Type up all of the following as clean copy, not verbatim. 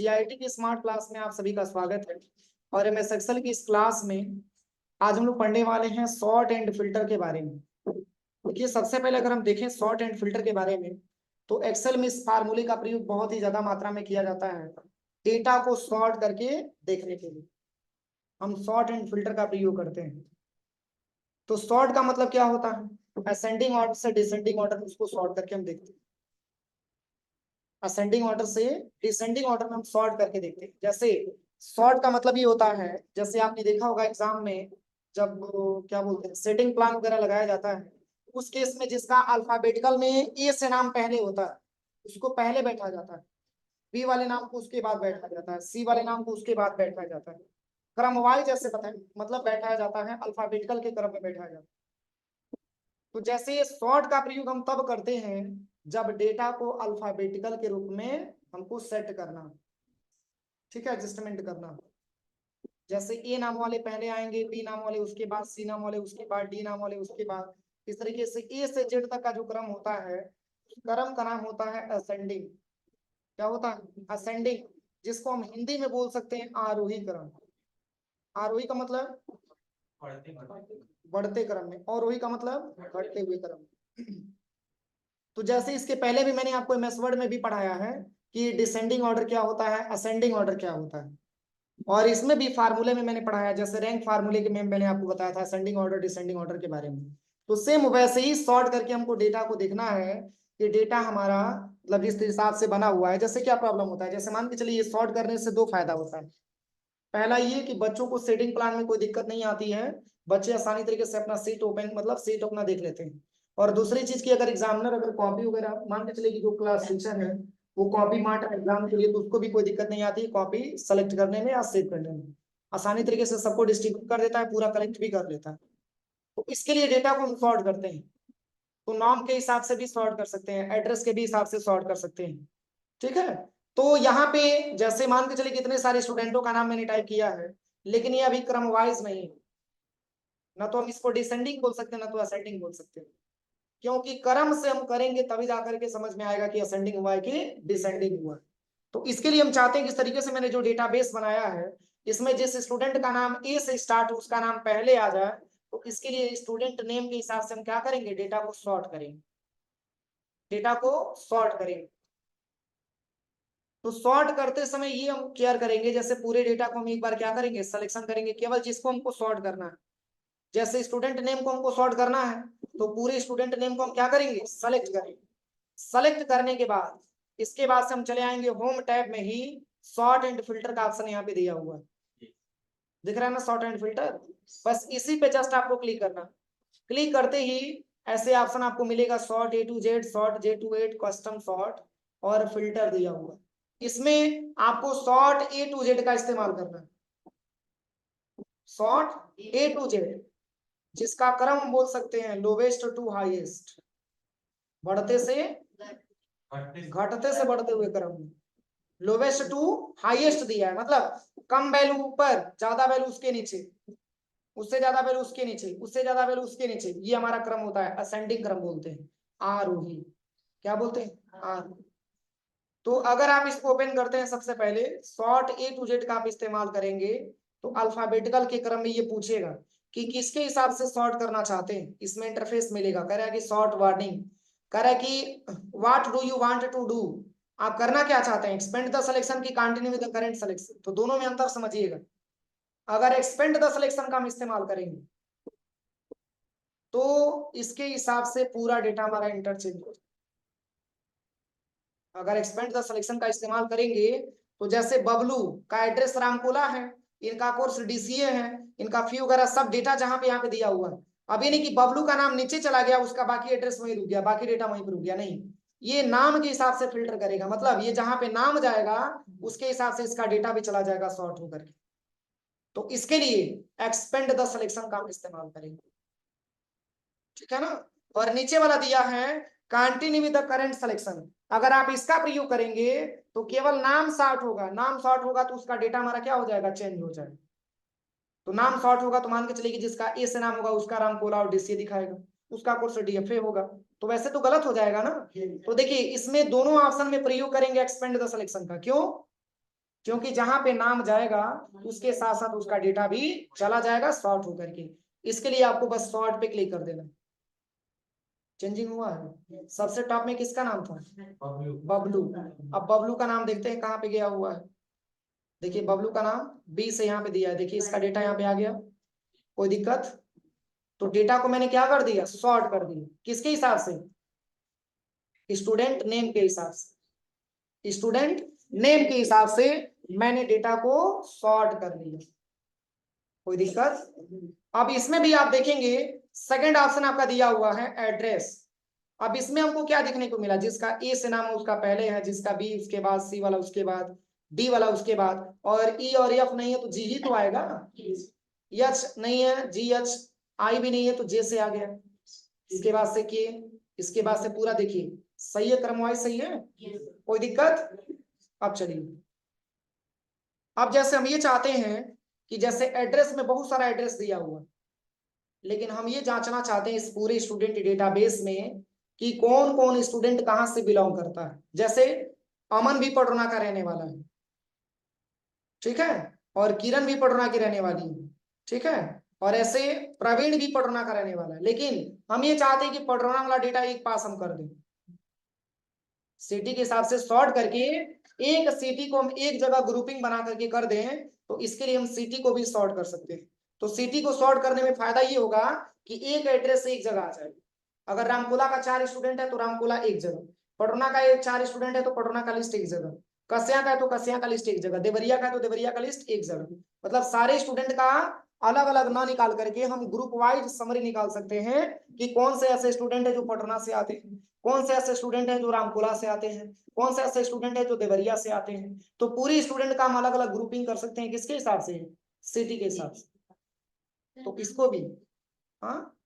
GIT की smart class में आप सभी का स्वागत है। और एमएस एक्सेल की इस क्लास में आज हम लोग पढ़ने वाले हैं सॉर्ट एंड फिल्टर के बारे में। देखिए, सबसे पहले अगर हम देखें सॉर्ट एंड फिल्टर के बारे में, तो एक्सेल में इस फार्मूले का प्रयोग बहुत ही ज्यादा मात्रा में किया जाता है डेटा को सॉर्ट करके देखने के लिए। हम सॉर्ट एंड फिल्टर का प्रयोग करते हैं। तो सॉर्ट का मतलब क्या होता है? असेंडिंग ऑर्डर से डिसेंडिंग ऑर्डर उसको सॉर्ट करके हम देखते हैं। असेंडिंग ऑर्डर से डिसेंडिंग ऑर्डर में हम सॉर्ट करके देखते हैं। जैसे सॉर्ट का मतलब ये होता है, जैसे आपने देखा होगा एग्जाम में जब क्या बोलते हैं सेटिंग प्लान वगैरह लगाया जाता है, उस केस में जिसका अल्फाबेटिकल में ए से नाम पहले होता है उसको पहले बैठा जाता है, बी वाले नाम को उसके बाद बैठा जाता है, सी वाले नाम को उसके बाद बैठा जाता है। क्रम वाइज जैसे बताएं, मतलब बैठाया जाता है, अल्फाबेटिकल के क्रम में बैठाया जाता है। तो जैसे सॉर्ट का प्रयोग हम तब करते हैं जब डेटा को अल्फाबेटिकल के रूप में हमको सेट करना, ठीक है, एडजस्टमेंट करना। जैसे ए नाम वाले पहले आएंगे, बी नाम वाले उसके बाद, सी नाम वाले उसके बाद, डी नाम वाले उसके बाद। इस तरीके से ए से जेड तक का जो क्रम होता है, क्रम का नाम होता है असेंडिंग। क्या होता है? असेंडिंग, जिसको हम हिंदी में बोल सकते हैं आरोही क्रम। आरोही का मतलब बढ़ते क्रम में, अवरोही का मतलब घटते हुए क्रम में। तो जैसे इसके पहले भी मैंने आपको एमएस वर्ड में भी पढ़ाया है कि डिसेंडिंग ऑर्डर क्या होता है, असेंडिंग ऑर्डर क्या होता है। और इसमें भी फार्मूले में मैंने पढ़ाया, जैसे रैंक फार्मूले के में मैंने आपको बताया था असेंडिंग ऑर्डर डिसेंडिंग ऑर्डर के बारे में। तो सेम वैसे ही सॉर्ट करके हमको डेटा को देखना है कि डेटा हमारा मतलब जिस हिसाब से बना हुआ है। जैसे क्या प्रॉब्लम होता है, जैसे मान के चलिए सॉर्ट करने से दो फायदा होता है। पहला ये कि बच्चों को सेटिंग प्लान में कोई दिक्कत नहीं आती है, बच्चे आसानी तरीके से अपना सीट ओपन मतलब सीट अपना देख लेते हैं। और दूसरी चीज की, अगर एग्जामिनर अगर कॉपी वगैरह मान के चले कि जो क्लास टीचर है वो कॉपी मार्ट एग्जाम के लिए, तो उसको भी कोई दिक्कत नहीं आती कॉपी सेलेक्ट करने में या सेव करने में। आसानी तरीके से सबको डिस्ट्रीब्यूट कर देता है, पूरा कलेक्ट भी कर लेता है। तो इसके लिए डेटा को हम सॉर्ट करते हैं। तो नाम के हिसाब से भी सॉर्ट कर सकते हैं, एड्रेस के भी हिसाब से सॉर्ट कर सकते हैं, ठीक है। तो यहाँ पे जैसे मान के चलिए कितने सारे स्टूडेंटों का नाम मैंने टाइप किया है, लेकिन ये अभी क्रम वाइज नहीं है। ना तो हम इसको डिसेंडिंग बोल सकते हैं, ना तो असेंडिंग बोल सकते हैं, क्योंकि क्रम से हम करेंगे तभी जाकर के समझ में आएगा कि असेंडिंग हुआ है कि डिसेंडिंग हुआ है। तो इसके लिए हम चाहते हैं कि इस तरीके से मैंने जो डेटाबेस बनाया है, इसमें जिस स्टूडेंट का नाम ए से स्टार्ट हो उसका नाम पहले आ जाए। तो इसके लिए स्टूडेंट नेम के हिसाब से हम क्या करेंगे, डेटा को सॉर्ट करेंगे, डेटा को सॉर्ट करेंगे। तो सॉर्ट करते समय ये हम केयर करेंगे, जैसे पूरे डेटा को हम एक बार क्या करेंगे, सिलेक्शन करेंगे केवल जिसको हमको सॉर्ट करना है। जैसे स्टूडेंट नेम को हमको सॉर्ट करना है, तो पूरे स्टूडेंट नेम को हम क्या करेंगे, सेलेक्ट करेंगे। सेलेक्ट करने के बाद इसके बाद से हम चले आएंगे होम टैब में ही, सॉर्ट एंड फिल्टर का ऑप्शन यहाँ पे दिया हुआ है, दिख रहा है ना, सॉर्ट एंड फिल्टर। बस इसी पे जस्ट आपको क्लिक करना। क्लिक करते ही ऐसे ऑप्शन आपको मिलेगा, sort A to Z, sort Z to A, custom sort और फिल्टर दिया हुआ। इसमें आपको सॉर्ट ए टू जेड का इस्तेमाल करना है, सॉर्ट ए टू जेड, जिसका क्रम बोल सकते हैं लोवेस्ट टू हाईएस्ट, बढ़ते से घटते से बढ़ते हुए क्रम में। लोवेस्ट टू हाईएस्ट दिया है, मतलब कम वैल्यू ऊपर, ज्यादा वैल्यू उसके नीचे, उससे ज्यादा वैल्यू उसके नीचे, उससे ज्यादा वैल्यू उसके नीचे, ये हमारा क्रम होता है, असेंडिंग क्रम बोलते हैं, आरोही। क्या बोलते हैं? आरोही। तो अगर आप इसको ओपन करते हैं, सबसे पहले सॉर्ट ए टू जेड का आप इस्तेमाल करेंगे, तो अल्फाबेटिकल के क्रम में ये पूछेगा कि किसके हिसाब से सॉर्ट करना चाहते हैं। इसमें इंटरफेस मिलेगा, कह रहा है कि सॉर्ट वार्निंग, कह रहा है कि what do you want to do, आप करना क्या चाहते हैं, एक्सपेंड द सिलेक्शन की continue with the current selection. तो दोनों में अंतर समझिएगा। अगर एक्सपेंड द सिलेक्शन का हम इस्तेमाल करेंगे तो इसके हिसाब से पूरा डेटा हमारा इंटरचेंज हो जाए। अगर एक्सपेंड द सिलेक्शन का इस्तेमाल करेंगे तो जैसे बबलू का एड्रेस रामकोला है, इनका कोर्स डीसीए है, इनका फी वगैरह सब डेटा जहां पे यहाँ पे दिया हुआ है। अब ये नहीं कि बबलू का नाम नीचे चला गया, उसका बाकी एड्रेस वहीं रुक गया, बाकी डेटा वहीं पर रुक गया, नहीं। ये नाम के हिसाब से फिल्टर करेगा, मतलब ये जहां पे नाम जाएगा उसके हिसाब से इसका डेटा भी चला जाएगा सॉर्ट होकर के। तो इसके लिए एक्सपेंड द सिलेक्शन का हम इस्तेमाल करेंगे, ठीक है ना। और नीचे वाला दिया है continue with the current selection, अगर आप इसका प्रयोग करेंगे तो केवल नाम सॉर्ट होगा, नाम सॉर्ट होगा तो उसका डेटा हमारा क्या हो जाएगा, चेंज हो जाएगा। तो नाम सॉर्ट होगा तो मान के चलिए कि जिसका ए से नाम होगा उसका राम कोला और डीसीए दिखाएगा, उसका कोर्स डीएफए होगा, तो वैसे तो गलत हो जाएगा ना। तो देखिए इसमें दोनों ऑप्शन में प्रयोग करेंगे एक्सपेंड द सिलेक्शन का, क्यों? क्योंकि जहां पे नाम जाएगा उसके साथ साथ उसका डेटा भी चला जाएगा सॉर्ट होकर के। इसके लिए आपको बस सॉर्ट पे क्लिक कर देना। चेंजिंग हुआ है। सबसे टॉप में किसका नाम था? बबलू। अब बबलू का नाम देखते हैं कहाँ पे गया हुआ है। देखिए बबलू का नाम बी से यहाँ पे दिया है, देखिए इसका डेटा यहाँ पे आ गया। कोई दिक्कत? तो डेटा को मैंने क्या कर दिया? सॉर्ट कर दिया। किसके हिसाब से? स्टूडेंट नेम के हिसाब से। स्टूडेंट नेम के हिसाब से मैंने डेटा को सॉर्ट कर लिया। कोई दिक्कत? अब इसमें भी आप देखेंगे सेकंड ऑप्शन आपका दिया हुआ है एड्रेस। अब इसमें हमको क्या देखने को मिला? जिसका ए से नाम है उसका पहले है, जिसका बी उसके बाद, सी वाला उसके बाद, डी वाला उसके बाद, और ई और एफ नहीं है तो जी ही तो आएगा ना। एच नहीं है, जी एच आई भी नहीं है तो जे से आ गया। इसके बाद से के, इसके बाद से पूरा देखिए सही है, क्रम वाइज सही है। कोई दिक्कत? अब चलिए, अब जैसे हम ये चाहते हैं कि जैसे एड्रेस में बहुत सारा एड्रेस दिया हुआ, लेकिन हम ये जांचना चाहते हैं इस पूरे स्टूडेंट डेटाबेस में कि कौन कौन स्टूडेंट कहां से बिलोंग करता है। जैसे अमन भी पटना का रहने वाला है, ठीक है, और किरण भी पटना की रहने वाली है, ठीक है, और ऐसे प्रवीण भी पटना का रहने वाला है। लेकिन हम ये चाहते हैं कि पटना वाला डेटा एक पास हम कर दें, सिटी के हिसाब से सॉर्ट करके एक सिटी को हम एक जगह ग्रुपिंग बना करके कर दें, तो इसके लिए हम सिटी को भी सॉर्ट कर सकते हैं। तो सिटी को सॉर्ट करने में फायदा ये होगा कि एक एड्रेस से एक जगह आ जाएगा। अगर रामकोला का 4 स्टूडेंट है तो रामकोला एक जगह, पटना का 4 स्टूडेंट है तो पटना का लिस्ट एक जगह, कस्या का है तो कस्या का लिस्ट एक जगह, देवरिया का है तो देवरिया का लिस्ट एक जगह। मतलब सारे स्टूडेंट का अलग अलग ना निकाल करके हम ग्रुप वाइज समरी निकाल सकते हैं कि कौन से ऐसे स्टूडेंट है जो पटना से आते हैं, कौन से ऐसे स्टूडेंट हैं जो रामकोला से आते हैं, कौन से ऐसे स्टूडेंट हैं जो देवरिया से आते हैं। तो पूरी स्टूडेंट का हम अलग अलग ग्रुपिंग कर सकते हैं किसके हिसाब से? सिटी के हिसाब से। तो इसको भी हाँ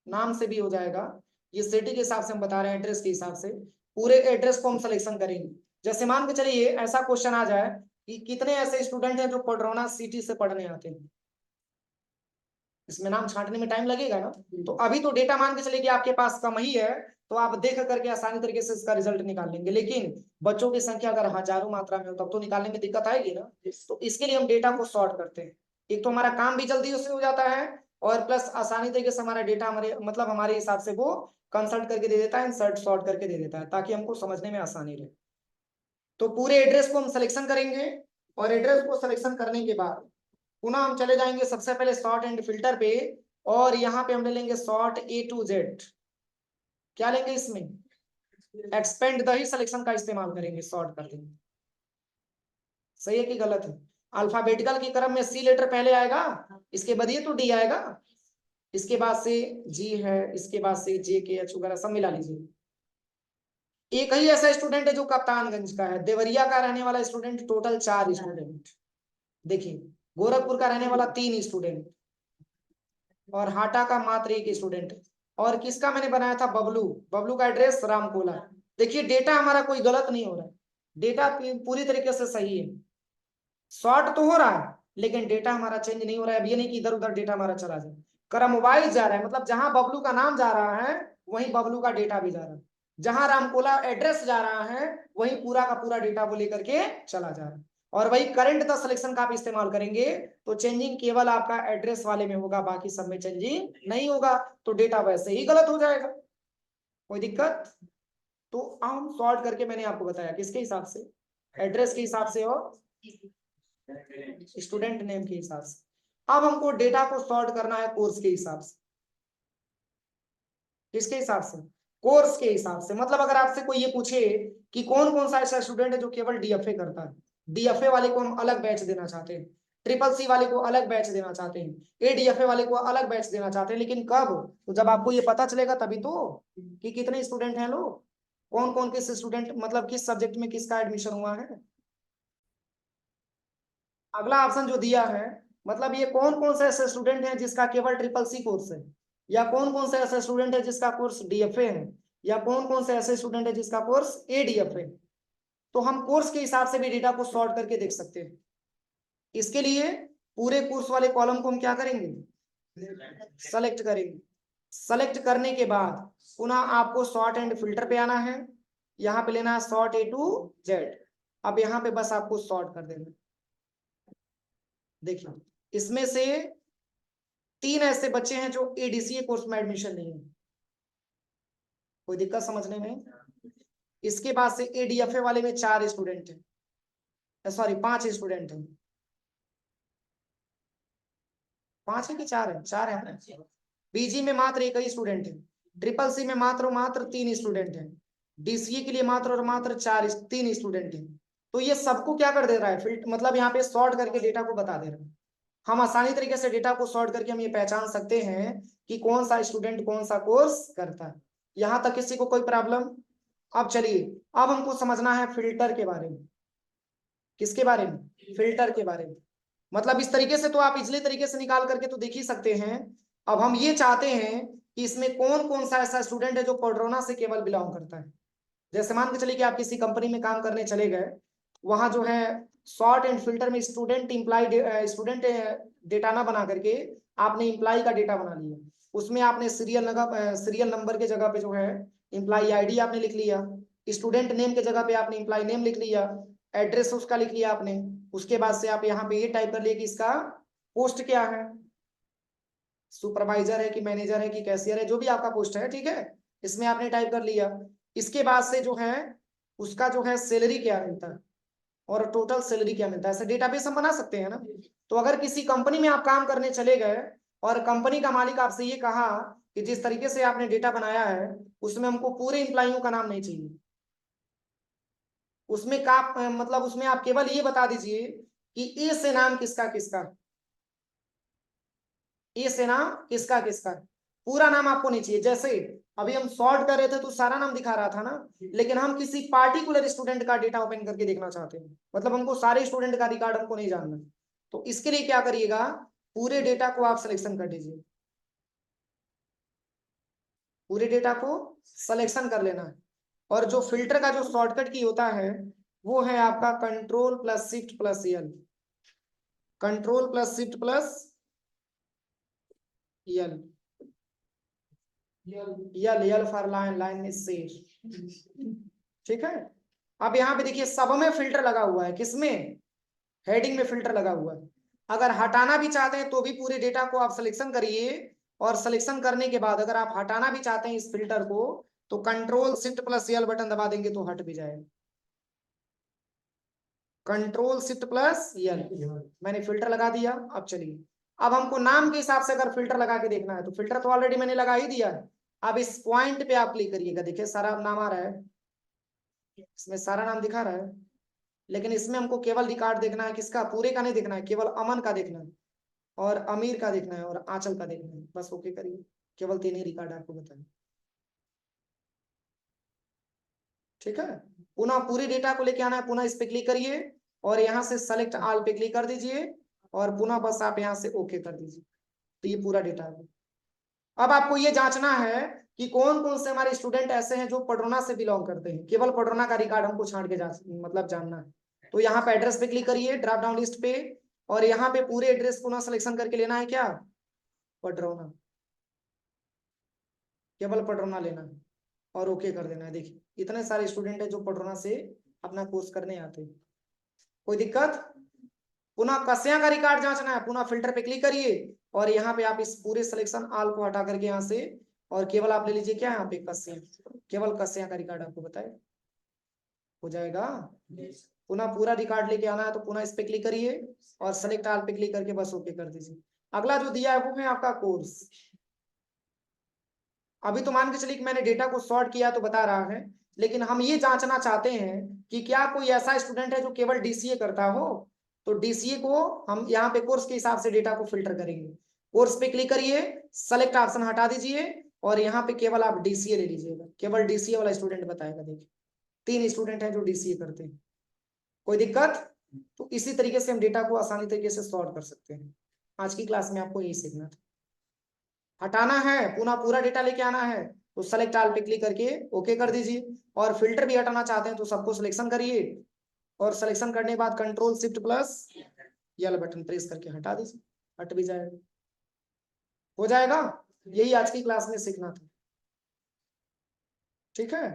नाम से भी हो जाएगा। ये सिटी के हिसाब से हम बता रहे हैं, एड्रेस के हिसाब से पूरे एड्रेस को हम सिलेक्शन करेंगे। जैसे मान के चलिए ऐसा क्वेश्चन आ जाए कि कितने ऐसे स्टूडेंट हैं जो पडरौना सिटी से पढ़ने आते हैं, इसमें नाम छांटने में टाइम लगेगा ना। तो अभी तो डेटा मान के चलिए कि आपके पास कम ही है, तो आप देख करके आसानी तरीके से इसका रिजल्ट निकाल लेंगे। लेकिन बच्चों की संख्या अगर हजारों मात्रा में हो तब तो निकालने में दिक्कत आएगी ना। तो इसके लिए हम डेटा को सॉर्ट करते हैं। एक तो हमारा काम भी जल्दी उससे हो जाता है, और प्लस आसानी तरीके से हमारा डेटा हमारे मतलब हमारे हिसाब से वो कंसल्ट करके दे देता है, इंसर्ट सॉर्ट करके दे देता है, ताकि हमको समझने में आसानी रहे। तो पूरे एड्रेस को हम सिलेक्शन करेंगे, और एड्रेस को सिलेक्शन करने के बाद पुनः हम चले जाएंगे सबसे पहले सॉर्ट एंड फिल्टर पे, और यहाँ पे हम ले लेंगे सॉर्ट ए टू जेड। क्या लेंगे इसमें? एक्सपेंड द ही सिलेक्शन का इस्तेमाल करेंगे, सॉर्ट कर देंगे। सही है कि गलत है? अल्फाबेटिकल के क्रम में सी लेटर पहले आएगा, इसके बाद ये तो डी आएगा, इसके बाद से जी है, इसके बाद से जे के एच वगैरह सब मिला लीजिए। एक ही ऐसा स्टूडेंट है जो कप्तानगंज का है, देवरिया का रहने वाला स्टूडेंट टोटल 4 स्टूडेंट, देखिए गोरखपुर का रहने वाला 3 स्टूडेंट, और हाटा का मात्र 1 स्टूडेंट। और किसका मैंने बनाया था? बबलू। बबलू का एड्रेस रामकोला। देखिए डेटा हमारा कोई गलत नहीं हो रहा है, डेटा पूरी तरीके से सही है। शॉर्ट तो हो रहा है लेकिन डेटा हमारा चेंज नहीं हो रहा है। अब ये नहीं कि इधर उधर डेटा हमारा चला जाए, क्रम वाइज जा रहा है। मतलब जहां बबलू का नाम जा रहा है वहीं बबलू का डेटा भी जा रहा है, जहां रामकोला एड्रेस जा रहा है वहीं पूरा का पूरा डेटा वो लेकर के चला जा रहा है। और वही करंट द सिलेक्शन का आप इस्तेमाल करेंगे तो चेंजिंग केवल आपका एड्रेस वाले में होगा, बाकी सब में चेंजिंग नहीं होगा, तो डेटा वैसे ही गलत हो जाएगा। कोई दिक्कत? तो हम सॉर्ट करके मैंने आपको बताया किसके हिसाब से? एड्रेस के हिसाब से और स्टूडेंट नेम के हिसाब से। अब हमको डेटा को सॉर्ट करना है कोर्स के हिसाब से। किसके हिसाब से? कोर्स के हिसाब से। मतलब अगर आपसे कोई ये पूछे कि कौन कौन सा ऐसा स्टूडेंट है जो केवल डीएफए करता है, डीएफए वाले को हम अलग बैच देना चाहते हैं, ट्रिपल सी वाले को अलग बैच देना चाहते हैं, एडीएफए वाले को अलग बैच देना चाहते हैं, लेकिन कब? तो जब आपको ये पता चलेगा तभी तो कि कितने स्टूडेंट हैं लोग, कौन कौन किस स्टूडेंट मतलब किस सब्जेक्ट में किसका एडमिशन हुआ है। अगला ऑप्शन जो दिया है, मतलब ये कौन कौन से ऐसे स्टूडेंट हैं जिसका केवल ट्रिपल सी कोर्स है, या कौन कौन से ऐसे स्टूडेंट है जिसका कोर्स डीएफए है, या कौन कौन से ऐसे स्टूडेंट है जिसका कोर्स एडीएफए। तो हम कोर्स के हिसाब से भी डेटा को सॉर्ट करके देख सकते हैं। इसके लिए पूरे कोर्स वाले कॉलम को हम क्या करेंगे? सेलेक्ट करेंगे। सेलेक्ट करने के बाद पुनः आपको सॉर्ट एंड फिल्टर पे आना है, यहाँ पे लेना है सॉर्ट ए टू जेड। अब यहाँ पे बस आपको सॉर्ट कर देना, देखिए इसमें से 3 ऐसे बच्चे हैं जो एडीसीए कोर्स में एडमिशन नहीं है, कोई दिक्कत समझने में? इसके बाद से एडीएफए वाले में 4 स्टूडेंट हैं, सॉरी 5 स्टूडेंट हैं। 5 है कि 4 है? 4 है ना। बीजी में मात्र 1 ही स्टूडेंट है, ट्रिपल सी में मात्र 3 स्टूडेंट हैं, डीसीए के लिए मात्र और मात्र 3 स्टूडेंट हैं। तो ये सबको क्या कर दे रहा है, फिल्टर मतलब यहाँ पे सॉर्ट करके डेटा को बता दे रहा है। हम आसानी तरीके से डेटा को सॉर्ट करके हम ये पहचान सकते हैं कि कौन सा स्टूडेंट कौन सा कोर्स करता है। यहां तक किसी को कोई प्रॉब्लम? अब चलिए, अब हमको समझना है फिल्टर के बारे में। किसके बारे में? फिल्टर के बारे में। मतलब इस तरीके से तो आप इजली तरीके से निकाल करके तो देख ही सकते हैं। अब हम ये चाहते हैं कि इसमें कौन कौन सा ऐसा स्टूडेंट है जो पडरौना से केवल बिलोंग करता है। जैसे मान के चलिए कि आप किसी कंपनी में काम करने चले गए, वहां जो है सॉर्ट एंड फिल्टर में स्टूडेंट डेटा ना बना करके आपने इम्प्लाई का डेटा बना लिया। उसमें आपने सीरियल नंबर के जगह पे जो है इम्प्लाई आईडी आपने लिख लिया, स्टूडेंट नेम के जगह पे आपने इम्प्लाई नेम लिख लिया, एड्रेस उसका लिख लिया आपने। उसके बाद से आप यहाँ पे ये टाइप कर लिए कि इसका पोस्ट क्या है, सुपरवाइजर है कि मैनेजर है कि कैशियर है, जो भी आपका पोस्ट है, ठीक है, इसमें आपने टाइप कर लिया। इसके बाद से जो है उसका जो है सैलरी क्या मिलता है और टोटल सैलरी क्या मिलता है, ऐसा डेटाबेस हम बना सकते हैं ना। तो अगर किसी कंपनी में आप काम करने चले गए और कंपनी का मालिक आपसे ये कहा कि जिस तरीके से आपने डेटा बनाया है उसमें हमको पूरे एम्प्लॉइयों का नाम नहीं चाहिए, उसमें का मतलब उसमें आप केवल ये बता दीजिए कि ए से नाम किसका किसका, ए से नाम किसका किसका, पूरा नाम आपको नहीं चाहिए। जैसे अभी हम सॉर्ट कर रहे थे तो सारा नाम दिखा रहा था ना, लेकिन हम किसी पार्टिकुलर स्टूडेंट का डेटा ओपन करके देखना चाहते हैं, मतलब हमको सारे स्टूडेंट का रिकॉर्ड हमको नहीं जानना। तो इसके लिए क्या करिएगा, पूरे डेटा को आप सिलेक्शन कर दीजिए, पूरे डेटा को सिलेक्शन कर लेना है। और जो फिल्टर का जो शॉर्टकट की होता है वो है आपका control plus shift plus L, control plus shift plus L, L L for line, line में शेर, ठीक है। अब यहाँ पे देखिए सब में फिल्टर लगा हुआ है, किसमें? हेडिंग में फिल्टर लगा हुआ है। अगर हटाना भी चाहते हैं तो भी पूरे डेटा को आप सिलेक्शन करिए, और सिलेक्शन करने के बाद अगर आप हटाना भी चाहते हैं इस फिल्टर को तो कंट्रोल शिफ्ट प्लस यल बटन दबा देंगे तो हट भी जाएगा। कंट्रोल शिफ्ट प्लस यल, मैंने फिल्टर लगा दिया। अब चलिए, अब हमको नाम के हिसाब से अगर फिल्टर लगा के देखना है तो फिल्टर तो ऑलरेडी मैंने लगा ही दिया है। अब इस पॉइंट पे आप क्लिक करिएगा, देखिए सारा नाम आ रहा है, इसमें सारा नाम दिखा रहा है, लेकिन इसमें हमको केवल रिकॉर्ड देखना है, किसका? पूरे का नहीं देखना है, केवल अमन का देखना है और अमीर का देखना है और आंचल का देखना है, बस ओके करिए। केवल 3 ही रिकॉर्ड आपको बताएं, ठीक है। पुनः पूरी डेटा को लेके आना है, पुनः इस पे क्लिक करिए और यहाँ से सेलेक्ट ऑल पे क्लिक कर दीजिए और पुनः बस आप यहाँ से ओके कर दीजिए। तो ये पूरा डेटा है। अब आपको ये जांचना है कि कौन कौन से हमारे स्टूडेंट ऐसे हैं जो पडरौना से बिलोंग करते हैं, केवल पडरौना का रिकॉर्ड हमको छांट के मतलब जानना है। तो यहाँ पे एड्रेस पे क्लिक करिए, ड्रॉप डाउन लिस्ट पे, और यहाँ पे पूरे एड्रेस पुनः सिलेक्शन करके लेना है, क्या? पडरौना, केवल पडरौना लेना है और ओके कर देना है। देखिए इतने सारे स्टूडेंट हैं जो पडरौना से अपना कोर्स करने आते हैं, कोई दिक्कत? पुनः कस्या का रिकॉर्ड जांचना है, पुनः फिल्टर पे क्लिक करिए और यहाँ पे आप इस पूरे सिलेक्शन ऑल को हटा करके यहाँ से और केवल आप ले लीजिए क्या यहाँ पे कस्या, केवल कस्या का रिकॉर्ड आपको बताए, हो जाएगा। पुनः पूरा रिकॉर्ड लेके आना है तो पुनः इस पे क्लिक करिए और सेलेक्ट ऑल पे क्लिक करके बस ओके कर दीजिए। अगला जो दिया है वो है आपका कोर्स। अभी तो मान के चलिए कि मैंने डेटा को सॉर्ट किया तो बता रहा है, लेकिन हम ये जांचना चाहते हैं कि क्या कोई ऐसा स्टूडेंट है जो केवल डीसीए करता हो। तो डीसीए को हम यहाँ पे कोर्स के हिसाब से डेटा को फिल्टर करेंगे। कोर्स पे क्लिक करिए, सेलेक्ट ऑप्शन हटा दीजिए और यहाँ पे केवल आप डीसीए ले लीजिएगा, केवल डीसीए वाला स्टूडेंट बताएगा। देखिए 3 स्टूडेंट हैं जो डीसीए करते हैं, कोई दिक्कत? तो इसी तरीके से हम डेटा को आसानी तरीके से सॉर्ट कर सकते हैं। आज की क्लास में आपको यही सीखना था। हटाना है, पुनः पूरा डेटा लेके आना है तो सेलेक्ट ऑल पे क्लिक करके ओके कर दीजिए, और फिल्टर भी हटाना चाहते हैं तो सबको सिलेक्शन करिए और सिलेक्शन करने के बाद कंट्रोल शिफ्ट प्लस यल बटन प्रेस करके हटा दीजिए, हट भी जाएगा, हो जाएगा। यही आज की क्लास में सीखना था, ठीक है।